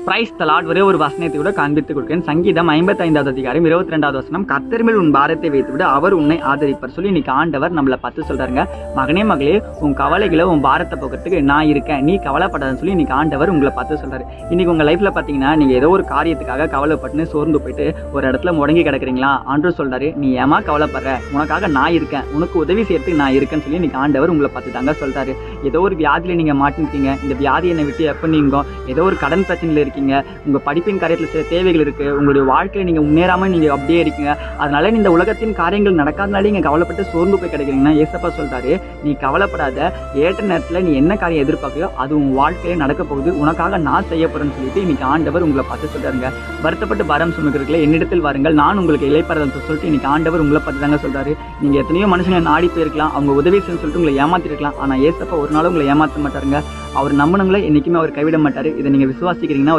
Praise the Lord. ஒரே ஒரு வசனத்தை கூட காண்பித்துக் கொடுக்கிறேன். சங்கீதம் 55வது அதிகாரம் 22வது வசனம், கர்த்தர் மேல் உன் பாரத்தை வைத்து விட அவர் உன்னை ஆதரிப்பார் சொல்லி இன்னைக்கு ஆண்டவர் நம்மளை பார்த்து சொல்றாருங்க. மகனே மகளே, உன் கவலைகளை உன் பாரத்தை போக்குறதுக்கு நான் இருக்கேன், நீ கவலைப்படாதுன்னு சொல்லி இன்னைக்கு ஆண்டவர் உங்களை பார்த்து சொல்றாரு. இன்னைக்கு உங்க லைஃப்ல பாத்தீங்கன்னா நீங்க ஏதோ ஒரு காரியத்துக்காக கவலைப்பட்டு சோர்ந்து போயிட்டு ஒரு இடத்துல முடங்கி கிடக்குறீங்களா? ஆண்டவர் சொல்றாரு, நீ ஏமா கவலைப்படுற, உனக்காக நான் இருக்கேன், உனக்கு உதவி செய்யறதுக்கு நான் இருக்கேன்னு சொல்லி இன்னைக்கு ஆண்டவர் உங்களை பார்த்து தாங்க சொல்றாரு. ஏதோ ஒரு வியாதியில நீங்க மாட்டிருக்கீங்க, இந்த வியாதி என்னை விட்டு எப்ப நீங்கும்? ஏதோ ஒரு கடன் பிரச்சனையில இருக்கீங்க, உங்க படிப்பின் காரியத்துல சில தேவைகள் இருக்கு, உங்களுடைய வாழ்க்கையில நீங்க முன்னேறாம நீங்க அப்படியே இருக்கீங்க, அதனால இந்த உலகத்தின் காரியங்கள் நடக்காதனால நீங்க கவலைப்பட்டு சோர்ந்து போய் கிடைக்கிறீங்கன்னா ஏசப்பா சொல்றாரு, நீ கவலைப்படாத, ஏற்ற நேரத்துல நீ என்ன காரியம் எதிர்பார்க்கையோ அது உன் வாழ்க்கையில நடக்க போகுது, உனக்காக நான் செய்ய போறேன்னு சொல்லிட்டு இன்னைக்கு ஆண்டவர் உங்களை பார்த்து சொல்றாருங்க. வருத்தப்பட்டு பாரம் சுமக்கிறீர்களே, என்னிடத்தில் வாருங்கள், நான் உங்களுக்கு இளைப்பாறுதல் சொல்லிட்டு இன்னைக்கு ஆண்டவர் உங்களை பார்த்து தாங்க சொல்றாரு. நீங்க எத்தனையோ மனுஷங்க நாடி போயிருக்கலாம், அவங்க உதவி செய்யணும்னு சொல்லிட்டு உங்களை ஏமாத்திருக்கலாம், ஆனா ஏசப்பா ஒரு நாளும் உங்களை ஏமாற்ற மாட்டாருங்க. அவர் நம்பினவங்களை என்னைக்குமே அவர் கைவிட மாட்டாரு. இதை நீங்க விசுவாசிக்கிறீங்கன்னா